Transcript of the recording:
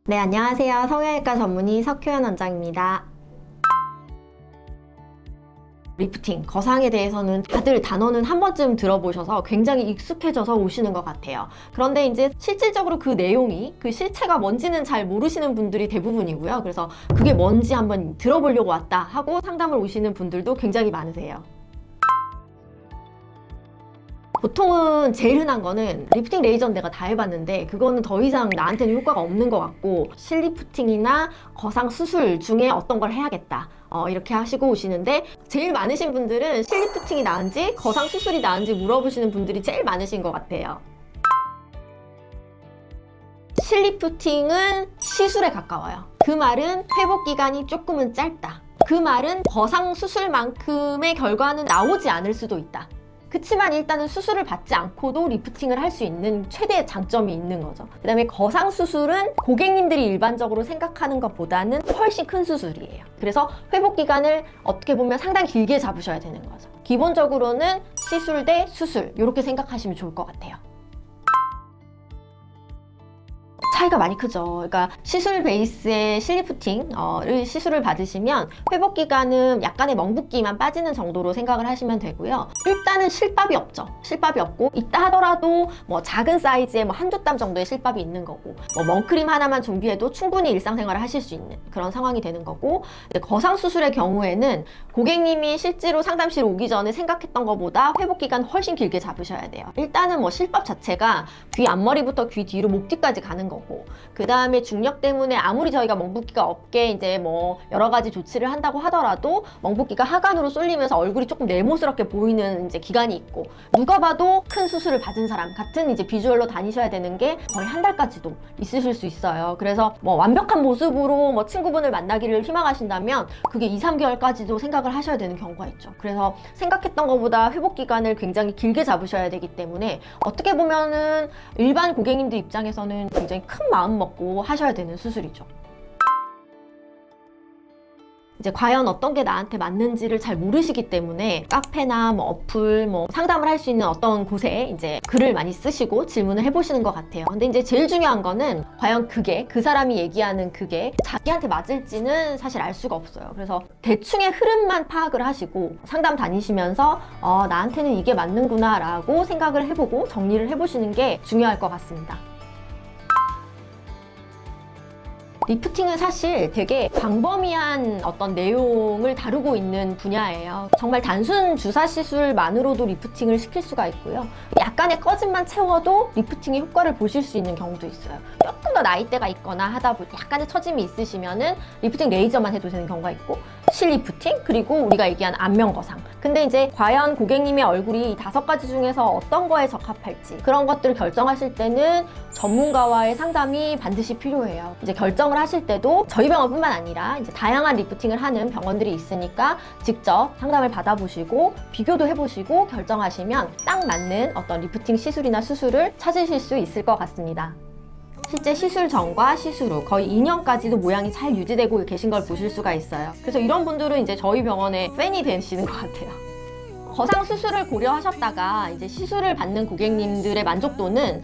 네, 안녕하세요. 성형외과 전문의 석효연 원장입니다. 리프팅, 거상에 대해서는 다들 단어는 한 번쯤 들어보셔서 굉장히 익숙해져서 오시는 것 같아요. 그런데 이제 실질적으로 그 내용이, 그 실체가 뭔지는 잘 모르시는 분들이 대부분이고요. 그래서 그게 뭔지 한번 들어보려고 왔다 하고 상담을 오시는 분들도 굉장히 많으세요. 보통은 제일 흔한 거는 리프팅 레이저는 내가 다 해봤는데 그거는 더 이상 나한테는 효과가 없는 것 같고 실리프팅이나 거상 수술 중에 어떤 걸 해야겠다 이렇게 하시고 오시는데, 제일 많으신 분들은 실리프팅이 나은지 거상 수술이 나은지 물어보시는 분들이 제일 많으신 것 같아요. 실리프팅은 시술에 가까워요. 그 말은 회복 기간이 조금은 짧다. 그 말은 거상 수술만큼의 결과는 나오지 않을 수도 있다. 그치만 일단은 수술을 받지 않고도 리프팅을 할 수 있는 최대의 장점이 있는 거죠. 그 다음에 거상 수술은 고객님들이 일반적으로 생각하는 것보다는 훨씬 큰 수술이에요. 그래서 회복 기간을 어떻게 보면 상당히 길게 잡으셔야 되는 거죠. 기본적으로는 시술 대 수술 이렇게 생각하시면 좋을 것 같아요. 차이가 많이 크죠. 그러니까 시술 베이스의 실리프팅을 시술을 받으시면 회복 기간은 약간의 멍붓기만 빠지는 정도로 생각을 하시면 되고요. 일단은 실밥이 없죠. 실밥이 없고 있다 하더라도 뭐 작은 사이즈의 뭐 한두 땀 정도의 실밥이 있는 거고, 뭐 멍크림 하나만 준비해도 충분히 일상생활을 하실 수 있는 그런 상황이 되는 거고, 거상 수술의 경우에는 고객님이 실제로 상담실 오기 전에 생각했던 것보다 회복 기간 훨씬 길게 잡으셔야 돼요. 일단은 뭐 실밥 자체가 귀 앞머리부터 귀 뒤로 목 뒤까지 가는 거고, 그 다음에 중력 때문에 아무리 저희가 멍붓기가 없게 이제 뭐 여러 가지 조치를 한다고 하더라도 멍붓기가 하관으로 쏠리면서 얼굴이 조금 네모스럽게 보이는 이제 기간이 있고, 누가 봐도 큰 수술을 받은 사람 같은 이제 비주얼로 다니셔야 되는 게 거의 한 달까지도 있으실 수 있어요. 그래서 뭐 완벽한 모습으로 뭐 친구분을 만나기를 희망하신다면 그게 2~3개월까지도 생각을 하셔야 되는 경우가 있죠. 그래서 생각했던 것보다 회복 기간을 굉장히 길게 잡으셔야 되기 때문에 어떻게 보면은 일반 고객님들 입장에서는 굉장히 큰 마음 먹고 하셔야 되는 수술이죠. 이제 과연 어떤 게 나한테 맞는지를 잘 모르시기 때문에 카페나 뭐 어플, 뭐 상담을 할 수 있는 어떤 곳에 이제 글을 많이 쓰시고 질문을 해보시는 것 같아요. 근데 이제 제일 중요한 거는 과연 그게, 그 사람이 얘기하는 그게 자기한테 맞을지는 사실 알 수가 없어요. 그래서 대충의 흐름만 파악을 하시고 상담 다니시면서 나한테는 이게 맞는구나 라고 생각을 해보고 정리를 해보시는 게 중요할 것 같습니다. 리프팅은 사실 되게 광범위한 어떤 내용을 다루고 있는 분야예요. 정말 단순 주사 시술만으로도 리프팅을 시킬 수가 있고요. 약간의 꺼짐만 채워도 리프팅의 효과를 보실 수 있는 경우도 있어요. 조금 더 나이대가 있거나 하다 보니 약간의 처짐이 있으시면은 리프팅 레이저만 해도 되는 경우가 있고, 실리프팅, 그리고 우리가 얘기한 안면거상. 근데 이제 과연 고객님의 얼굴이 5가지 중에서 어떤 거에 적합할지 그런 것들을 결정하실 때는 전문가와의 상담이 반드시 필요해요. 이제 결정을 하실 때도 저희 병원뿐만 아니라 이제 다양한 리프팅을 하는 병원들이 있으니까 직접 상담을 받아보시고 비교도 해보시고 결정하시면 딱 맞는 어떤 리프팅 시술이나 수술을 찾으실 수 있을 것 같습니다. 실제 시술 전과 시술 후 거의 2년까지도 모양이 잘 유지되고 계신 걸 보실 수가 있어요. 그래서 이런 분들은 이제 저희 병원의 팬이 되시는 것 같아요. 거상 수술을 고려하셨다가 이제 시술을 받는 고객님들의 만족도는